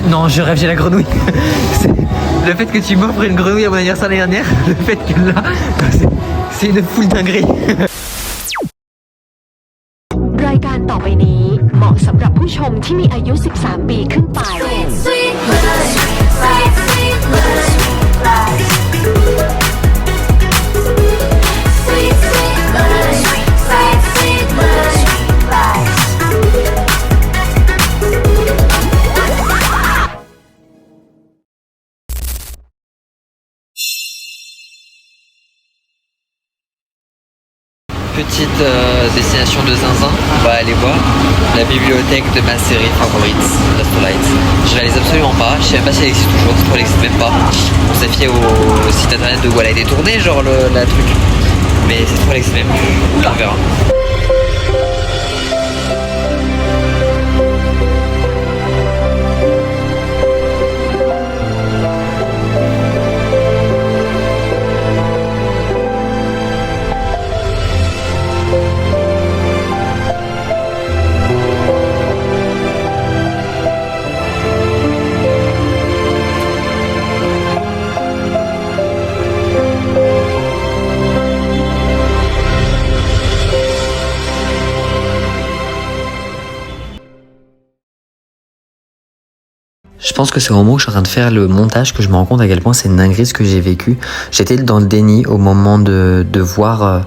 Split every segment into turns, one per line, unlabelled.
Non, je rêve, j'ai la grenouille. Le fait que tu m'offres une grenouille à mon anniversaire l'année dernière, le fait que là, c'est une foule dinguerie.
รายการต่อไปนี้เหมาะสำหรับผู้ชมที่มีอายุ 13 ปีขึ้นไป
Petite destination de zinzin, on va aller voir la bibliothèque de ma série favorite, Lost Light. Je réalise absolument pas, je sais même pas si elle existe toujours, je crois qu'elle existe même pas. On s'est fié au site internet de où elle a été tournée, genre la truc. Mais c'est trop, elle existe même plus, on verra. Je pense que c'est au moment où je suis en train de faire le montage que je me rends compte à quel point c'est une dinguerie ce que j'ai vécu. J'étais dans le déni au moment de voir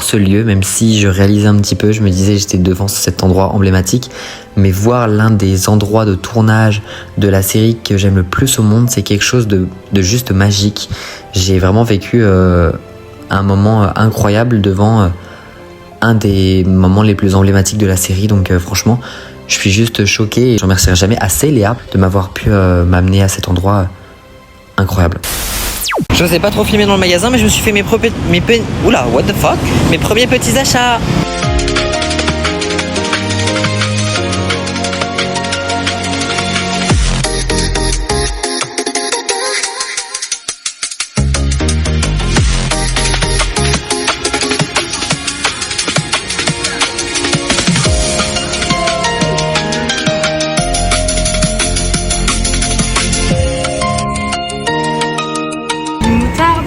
ce lieu, même si je réalisais un petit peu, je me disais j'étais devant cet endroit emblématique, mais voir l'un des endroits de tournage de la série que j'aime le plus au monde, c'est quelque chose de juste magique. J'ai vraiment vécu un moment incroyable devant un des moments les plus emblématiques de la série, donc franchement, je suis juste choqué et je remercierai jamais assez Léa de m'avoir pu m'amener à cet endroit incroyable. Je n'osais pas trop filmer dans le magasin, mais je me suis fait mes premiers petits achats.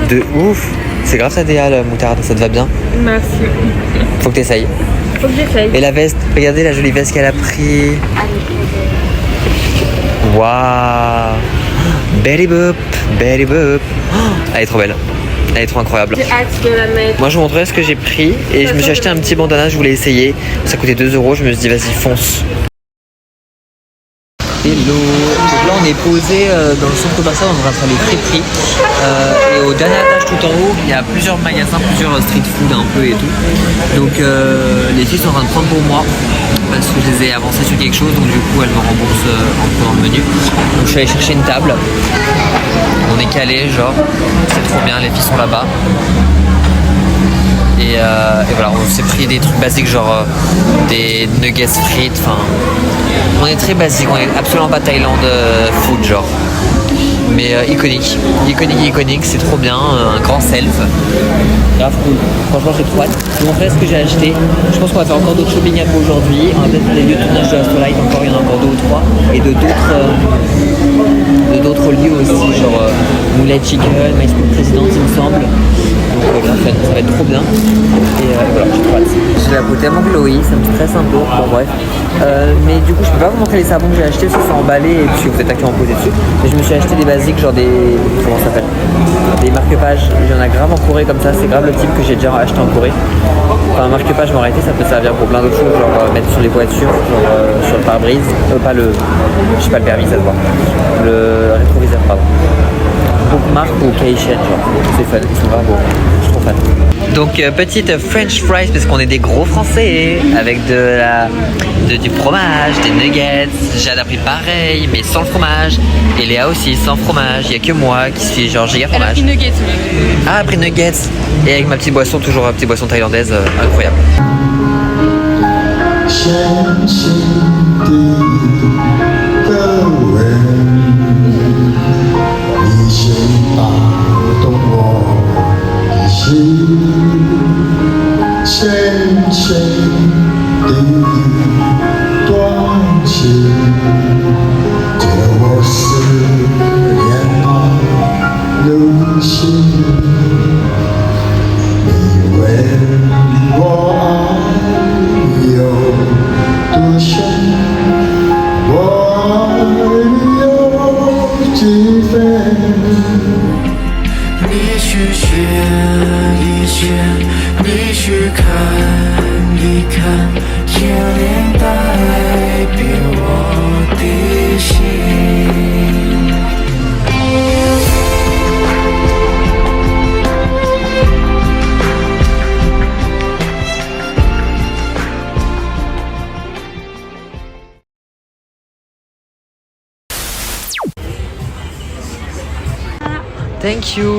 De ouf. C'est grave ça Déa la moutarde, ça te va bien?
Merci.
Faut que t'essayes.
Faut que j'essaye.
Et la veste, regardez la jolie veste qu'elle a pris. Waouh. Belly boop, belly boop. Elle est trop belle. Elle est trop incroyable.
J'ai hâte de la mettre.
Moi je vous montrerai ce que j'ai pris et je me suis acheté un petit bandana, je voulais essayer. Ça coûtait 2 €, je me suis dit vas-y fonce. Hello. Donc là on est posé dans le centre commercial, on va faire les friperies. Et au dernier étage tout en haut, il y a plusieurs magasins, plusieurs street food un peu et tout. Donc les filles sont en train de prendre pour moi parce que je les ai avancées sur quelque chose, donc du coup elles me remboursent en prenant le menu. Donc je suis allé chercher une table. On est calé, genre c'est trop bien, les filles sont là-bas. Et voilà, on s'est pris des trucs basiques genre des nuggets frites, enfin on est très basique, on est absolument pas Thaïlande food genre. Mais iconique, c'est trop bien, un grand self. Grave cool, franchement j'ai trop hâte. Je vous montrerai ce que j'ai acheté. Je pense qu'on va faire encore d'autres shopping un peu aujourd'hui. On va peut-être faire des lieux de tournage de Lost Light, encore il y en a encore 2 ou 3. Et de d'autres lieux aussi, genre Moulay Chicken, My School President il me semble. Donc ça va être trop bien. Et voilà, j'ai trop hâte. J'ai la peau tellement glowy, ça me stresse un peu, bon bref. Mais du coup je peux pas vous montrer les savons que j'ai achetés, parce que c'est emballé et puis vous êtes actuellement posé dessus. Mais je me suis acheté des basiques, genre des... comment ça s'appelle? Des marque-pages. Il y en a grave en Corée comme ça, c'est grave le type que j'ai déjà acheté en Corée. Enfin un marque-page en réalité ça peut servir pour plein d'autres choses, genre mettre sur les voitures, genre sur le pare-brise. Pas le... je sais pas le permis, ça se voit. Le rétroviseur, pardon. Bookmark ou K-Chain, genre. C'est fun, ils sont vraiment beaux. Je suis trop fan. Donc petite French fries parce qu'on est des gros français avec du fromage, des nuggets. Jade a pris pareil mais sans le fromage. Et Léa aussi sans fromage. Il n'y a que moi qui suis genre giga fromage.
Elle a pris nuggets.
Ah, elle a pris nuggets. Et avec ma petite boisson, toujours ma petite boisson thaïlandaise, incroyable.
你去选一选，你去看一看，天连带遍我的心。
Thank you.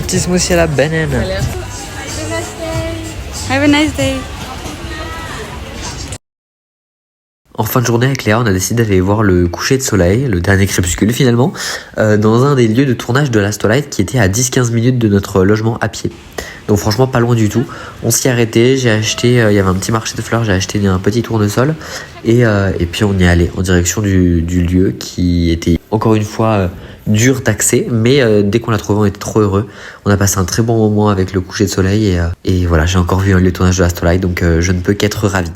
Petit smoothie à la banane.
Have a nice day.
En fin de journée avec Léa, on a décidé d'aller voir le coucher de soleil, le dernier crépuscule finalement, dans un des lieux de tournage de l'Astolight qui était à 10-15 minutes de notre logement à pied. Donc franchement pas loin du tout. On s'y est arrêté, j'ai acheté, il y avait un petit marché de fleurs, j'ai acheté un petit tournesol et puis on y est allé en direction du lieu qui était encore une fois dur d'accès, mais dès qu'on l'a trouvé on était trop heureux. On a passé un très bon moment avec le coucher de soleil et voilà, j'ai encore vu le tournage de l'Astolight, donc je ne peux qu'être ravi.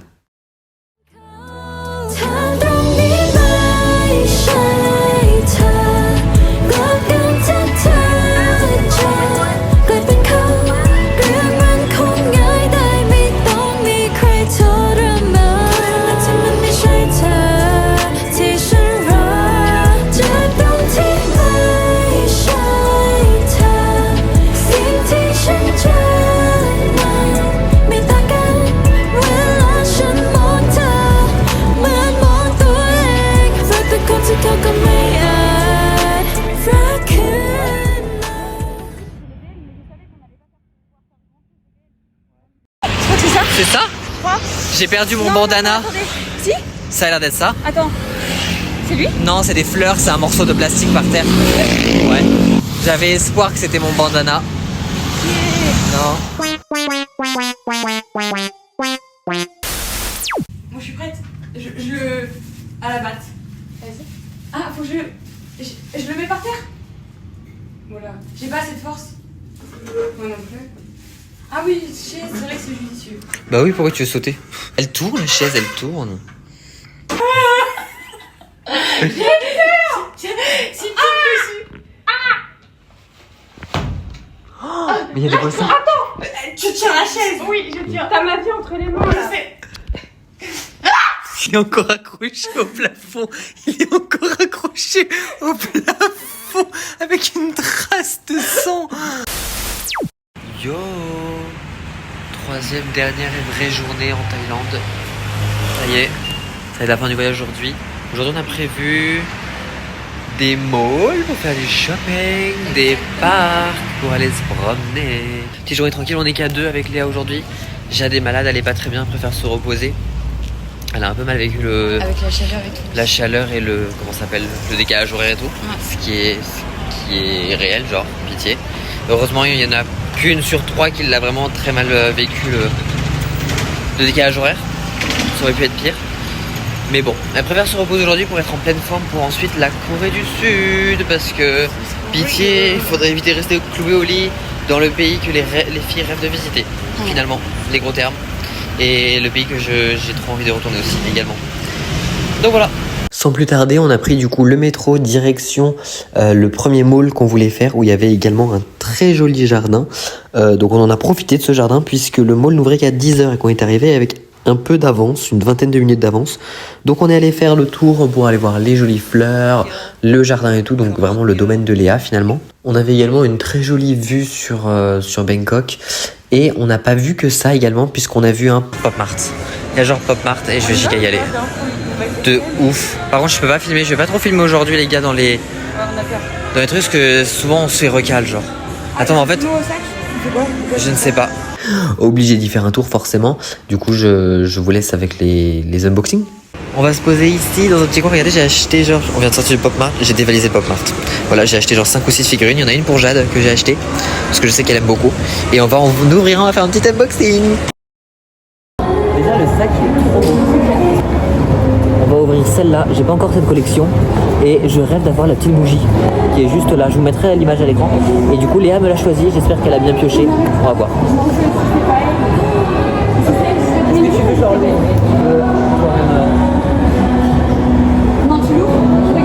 C'est ça?
Quoi?
J'ai perdu mon
Non,
bandana.
attendez. Si?
Ça a l'air d'être ça.
Attends. C'est lui?
Non, c'est des fleurs, c'est un morceau de plastique par terre. Ouais. J'avais espoir que c'était mon bandana. Non.
Bon, je suis prête. Je le... à la batte. Vas-y. Ah, faut que je le mets par terre. Voilà. J'ai pas assez de force. Moi non plus. Ah oui, c'est vrai que c'est judicieux.
Bah oui, pourquoi tu veux sauter? Elle tourne, la chaise, elle tourne.
J'ai peur. Si tu me dessus.
Mais il y a des poissons.
Attends. Tu tiens la chaise. Oui, je tiens. T'as ma vie entre les mains là.
Il est encore accroché au plafond. Il est encore accroché au plafond avec une trace de sang. Yo, troisième, dernière et vraie journée en Thaïlande. Ça y est, ça va être la fin du voyage aujourd'hui. Aujourd'hui on a prévu des malls pour faire du shopping, des parcs pour aller se promener. Petite journée tranquille, on est qu'à deux avec Léa aujourd'hui. Jade est malade, elle est pas très bien, elle préfère se reposer. Elle a un peu mal vécu
avec la chaleur et tout.
La chaleur et le, comment ça s'appelle, le décalage horaire et tout. Ouais. Ce qui est réel, genre, pitié. Heureusement, il y en a qu'une sur trois qui l'a vraiment très mal vécu le décalage horaire. Ça aurait pu être pire. Mais bon, elle préfère se reposer aujourd'hui pour être en pleine forme pour ensuite la Corée du Sud. Parce que, pitié, il faudrait éviter de rester cloué au lit dans le pays que les filles rêvent de visiter. Finalement, les gros termes. Et le pays que j'ai trop envie de retourner aussi également. Donc voilà. Sans plus tarder, on a pris du coup le métro direction le premier mall qu'on voulait faire où il y avait également un très joli jardin. Donc on en a profité de ce jardin puisque le mall n'ouvrait qu'à 10h et qu'on est arrivé avec un peu d'avance, une vingtaine de minutes d'avance. Donc on est allé faire le tour pour aller voir les jolies fleurs, le jardin et tout, donc vraiment le domaine de Léa finalement. On avait également une très jolie vue sur Bangkok et on n'a pas vu que ça également puisqu'on a vu un Pop Mart. Il y a genre Pop Mart et je vais giga y aller. De ouf. Par contre je peux pas filmer, je vais pas trop filmer aujourd'hui les gars dans les trucs parce que souvent on se fait recal genre. Attends en fait je ne sais pas. Obligé d'y faire un tour forcément. Du coup je vous laisse avec les unboxings. On va se poser ici dans un petit coin. Regardez, j'ai acheté genre, on vient de sortir du Pop Mart, j'ai dévalisé le Pop Mart. Voilà, j'ai acheté genre 5 ou 6 figurines. Il y en a une pour Jade que j'ai acheté parce que je sais qu'elle aime beaucoup. Et on va en ouvrir, on va faire un petit unboxing. Déjà le sac est trop beau. On va ouvrir celle-là, j'ai pas encore cette collection et je rêve d'avoir la petite bougie qui est juste là. Je vous mettrai l'image à l'écran. Et du coup Léa me l'a choisi, j'espère qu'elle a bien pioché. On va voir. Est-ce que tu veux genre le...
Non, tu l'ouvres.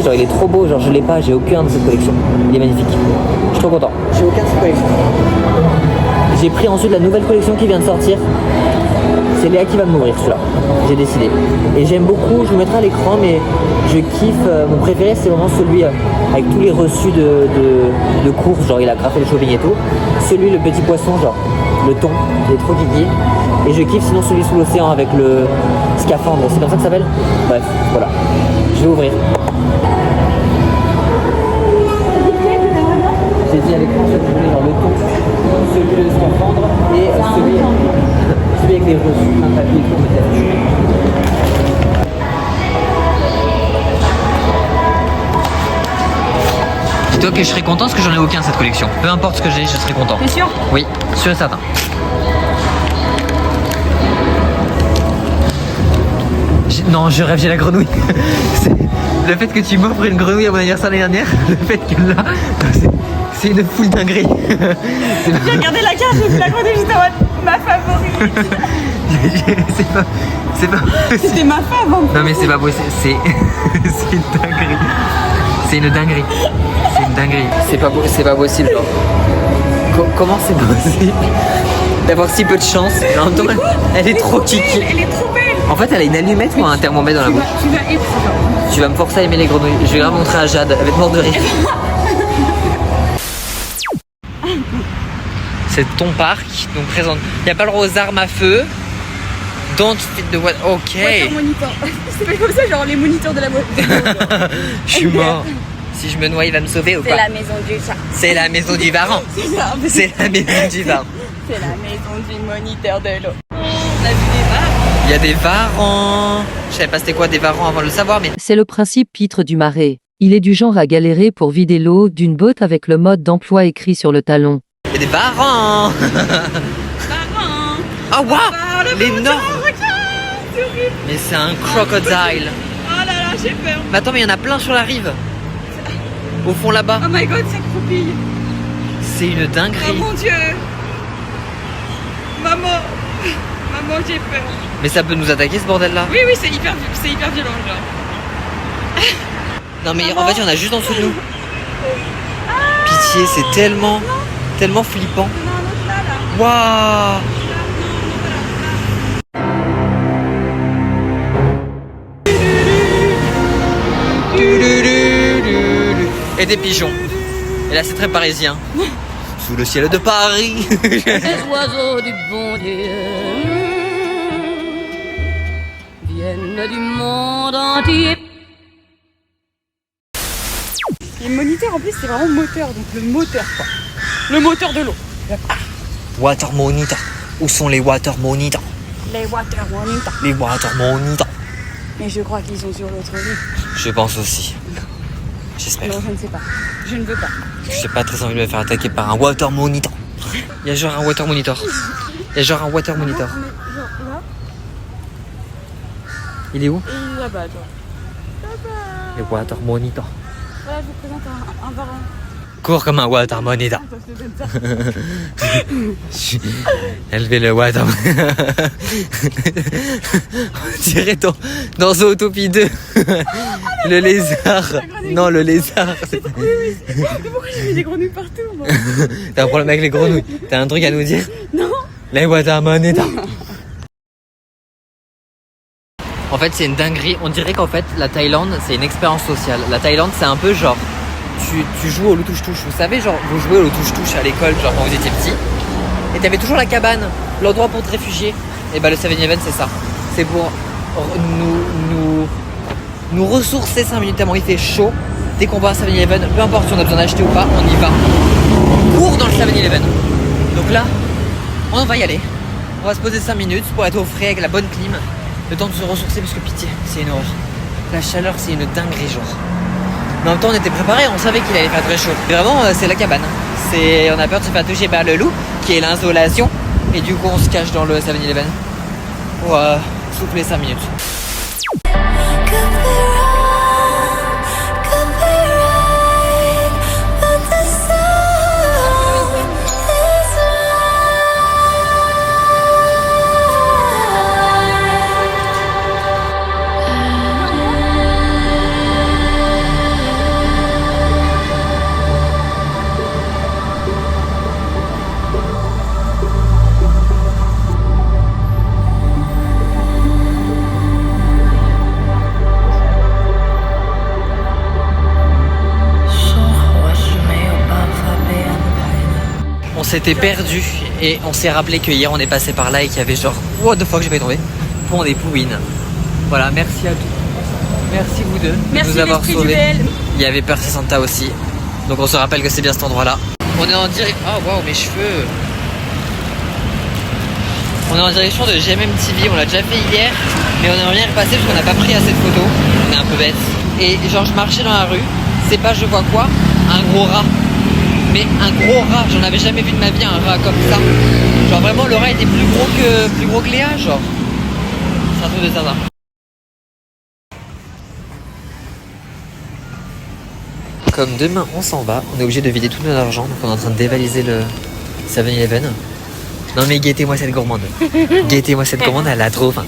genre il est trop beau, genre je l'ai pas, j'ai aucun de cette collection. Il est magnifique. Je suis trop content. J'ai aucun de cette collection. J'ai pris ensuite la nouvelle collection qui vient de sortir. C'est Léa qui va m'ouvrir celui-là. J'ai décidé. Et j'aime beaucoup, je vous mettrai à l'écran, mais je kiffe. Mon préféré c'est vraiment celui avec tous les reçus de course, genre il a graffé le shopping et tout. Celui le petit poisson, genre le thon, il est trop kiki. Et je kiffe sinon celui sous l'océan avec le scaphandre, c'est comme ça que ça s'appelle. Bref, voilà. Je vais ouvrir. J'ai dit avec moi que je voulais genre le thon, celui de scaphandre et celui avec les reçus, un papier pour me faire. Dis-toi que je serais content parce que j'en ai aucun de cette collection. Peu importe ce que j'ai, je serais content.
T'es sûr?
Oui, sûr et certain. Non, je rêve, j'ai la grenouille. Le fait que tu m'offres une grenouille à mon anniversaire l'année dernière, le fait que là, c'est une foule dinguerie.
J'ai regardé la carte, j'ai vu la grenouille, j'étais en mode ma favorite.
C'est pas
C'était ma fave en fait.
Non mais c'est pas possible, c'est une dinguerie. C'est une dinguerie. C'est une dinguerie. C'est pas possible genre. Comment c'est possible d'avoir si peu de chance et en même temps elle est trop kiki.
Elle est trop belle.
En fait elle a une allumette ou un thermomètre dans la bouche. Tu vas me forcer à aimer les grenouilles. Je vais grave montrer à Jade, elle va être morte de rire. C'est ton parc, donc présente. Il n'y a pas le droit aux armes à feu. Don't fit the what. Ok.
Water monitor. C'est pas comme ça, genre les moniteurs de la boîte.
Je suis mort. Si je me noie, il va me sauver ou pas?
C'est la maison du chat.
C'est la maison du varan. C'est la maison du varan.
C'est la maison du moniteur de l'eau. On a vu des varans.
Il y a des varans. Je savais pas c'était quoi des varans avant de le savoir, mais.
C'est le principe Pitre du Marais. Il est du genre à galérer pour vider l'eau d'une botte avec le mode d'emploi écrit sur le talon.
Il y a des varans.
Varans.
Ah waouh, l'énorme.
C'est horrible.
Mais c'est un crocodile.
Oh là là, j'ai peur.
Mais attends, mais il y en a plein sur la rive. Au fond là-bas.
Oh my god, ça croupille.
C'est une
Oh
dinguerie.
mon dieu. Maman. Maman, j'ai peur.
Mais ça peut nous attaquer ce bordel là.
Oui, c'est hyper violent, genre.
Non mais en fait il y en a juste en dessous de nous. Pitié, c'est tellement flippant. Waouh. Et des pigeons. Et là c'est très parisien. Sous le ciel de Paris.
Les oiseaux du bon Dieu viennent du monde entier.
Les moniteurs en plus c'est vraiment moteur, donc le moteur quoi. Le moteur de l'eau.
Water monitor. Où sont les water monitors?
Les water monitors.
Les water monitors.
Mais je crois qu'ils sont sur l'autre ligne.
Je pense aussi. J'espère.
Non, je ne sais pas. Je ne veux pas.
J'ai pas très envie de me faire attaquer par un water monitor. Il y a genre un water monitor. Il y a genre un water monitor.
On est genre là
Il est où?
et là-bas, toi.
Le water monitor.
Voilà, je vous présente un varan.
Cours comme un water monitor.
Attends, je te donne ça.
Élever le water. On dirait dans Zootopie 2. Le lézard. Non, le lézard.
Mais pourquoi j'ai mis des grenouilles partout, moi?
T'as un problème avec les grenouilles? T'as un truc à nous dire?
Non.
Les water monitor. En fait, c'est une dinguerie. On dirait qu'en fait, la Thaïlande, c'est une expérience sociale. La Thaïlande, c'est un peu genre, tu joues au loup touche-touche. Vous savez, genre, vous jouez au loup touche-touche à l'école, genre quand vous étiez petit. Et t'avais toujours la cabane, l'endroit pour te réfugier. Et bah, le 7-Eleven, c'est ça. C'est pour nous ressourcer 5 minutes tellement il fait chaud. Dès qu'on voit un 7-Eleven, peu importe si on a besoin d'acheter ou pas, on y va. On court dans le 7-Eleven. Donc là, on va y aller. On va se poser 5 minutes pour être au frais avec la bonne clim. Le temps de se ressourcer parce que pitié, c'est une horreur. La chaleur, c'est une dinguerie genre. Mais en même temps, on était préparés, on savait qu'il allait faire très chaud. Mais vraiment, c'est la cabane. On a peur de se faire toucher par le loup, qui est l'insolation. Et du coup, on se cache dans le 7-Eleven pour souffler 5 minutes. s'était perdu et on s'est rappelé que hier on est passé par là et qu'il y avait genre what the fuck, j'ai failli tomber. Pont des Pouines. Voilà, merci à tous. Merci vous deux de nous avoir sauvés. Il y avait Percy Santa aussi. Donc on se rappelle que c'est bien cet endroit-là. On est en direction. Oh waouh, mes cheveux. On est en direction de GMM TV. On l'a déjà fait hier, mais on aimerait bien y repasser parce qu'on n'a pas pris assez de photos. On est un peu bête. Et genre je marchais dans la rue. C'est pas je vois quoi, un gros rat. Mais un gros rat. J'en avais jamais vu de ma vie un rat comme ça. Genre vraiment le rat était plus gros que Léa, genre. C'est un truc de ça. Comme demain on s'en va, on est obligé de vider tout notre argent, donc on est en train de dévaliser le 7-Eleven. Non mais guettez-moi cette gourmande. Guettez-moi cette gourmande, elle a trop faim.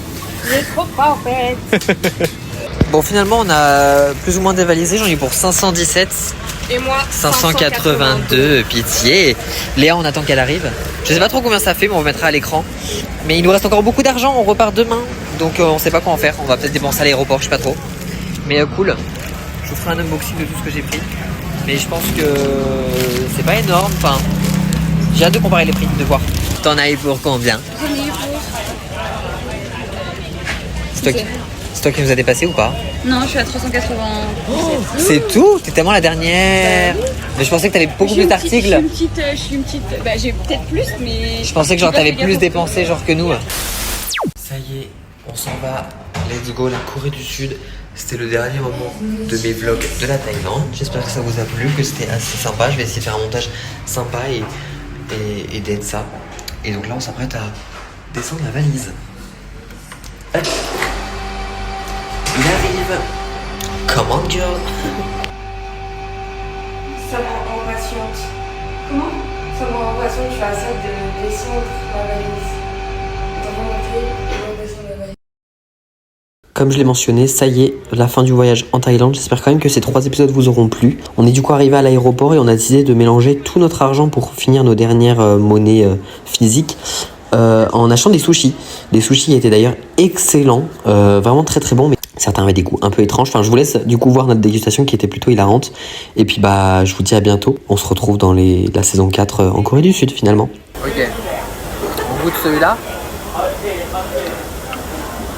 J'ai trop faim en fait.
Bon finalement on a plus ou moins dévalisé, j'en ai pour 517.
Et moi
582, pitié. Léa on attend qu'elle arrive. Je sais pas trop combien ça fait mais on mettra à l'écran. Mais il nous reste encore beaucoup d'argent, on repart demain. Donc on sait pas quoi en faire, on va peut-être dépenser à l'aéroport, je sais pas trop. Mais cool. Je vous ferai un unboxing de tout ce que j'ai pris. Mais je pense que c'est pas énorme. Enfin, j'ai hâte de comparer les prix, de voir. T'en as eu pour combien? C'est toi qui nous a dépassé ou pas?
Non, je suis à 380.
C'est tout? T'es tellement la dernière. Mais je pensais que t'avais beaucoup plus d'articles.
Je suis une petite. Bah, j'ai peut-être plus, mais.
Je pensais que genre t'avais plus dépensé genre que nous. Ça y est, on s'en va. Let's go, la Corée du Sud. C'était le dernier moment de mes vlogs de la Thaïlande. J'espère que ça vous a plu, que c'était assez sympa. Je vais essayer de faire un montage sympa et d'être ça. Et donc là, on s'apprête à descendre la valise. Hop. Il arrive. Come on, girl.
Ça me rend impatiente. Comment? Ça me rend impatiente, je suis à ça de descendre ma valise. De remonter et de redescendre la valise.
Comme je l'ai mentionné, ça y est, la fin du voyage en Thaïlande. J'espère quand même que ces 3 épisodes vous auront plu. On est du coup arrivé à l'aéroport et on a décidé de mélanger tout notre argent pour finir nos dernières monnaies physiques en achetant des sushis. Les sushis étaient d'ailleurs excellents, vraiment très très bons, mais certains avaient des goûts un peu étranges. Enfin, je vous laisse du coup voir notre dégustation qui était plutôt hilarante. Et puis bah, je vous dis à bientôt. On se retrouve dans la saison 4 en Corée du Sud finalement. Ok, on goûte celui-là.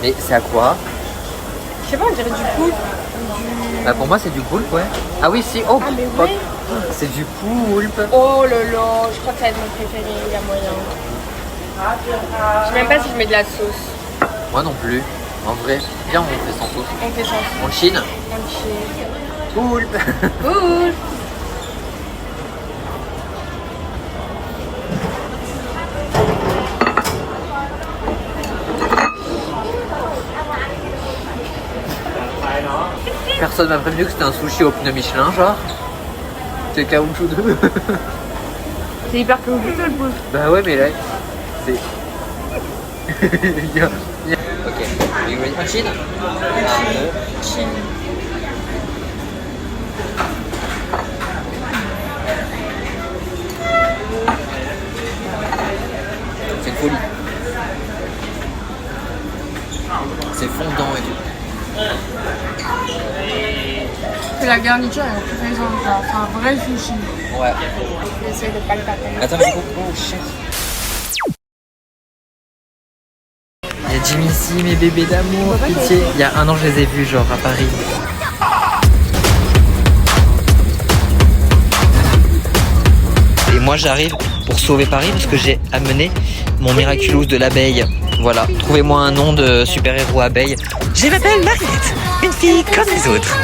Mais c'est à quoi?
Je sais pas, on dirait du poulpe.
Bah pour moi c'est du poulpe, ouais. Ah oui, si, oh,
Ah mais ouais.
c'est du poulpe.
Oh là là, je crois que ça va être mon préféré, il y a moyen. Je sais même pas si je mets de la sauce.
Moi non plus. En vrai, viens, on fait sans sauce.
On fait sans sauce.
On chine.
On chine.
Poulpe.
Cool.
Personne m'a prévenu que c'était un sushi au pneu Michelin, genre. C'est caoutchouteux.
C'est hyper caoutchouteux le poulpe.
Bah ouais, mais là, c'est... Ok, on chine.
Chine.
C'est une folie. C'est fondant et tout.
C'est la garniture, elle est très présente, genre, c'est un vrai sushi.
Ouais.
J'essaie de pas le taper.
Attends, mais oh shit. Il y a Jimmy ici, mes bébés d'amour, pitié. Il y a 1 an, je les ai vus, genre à Paris. Et moi, j'arrive pour sauver Paris parce que j'ai amené mon Miraculous de l'abeille. Voilà, trouvez-moi un nom de super-héros abeille. Je m'appelle Mariette, une fille comme les autres.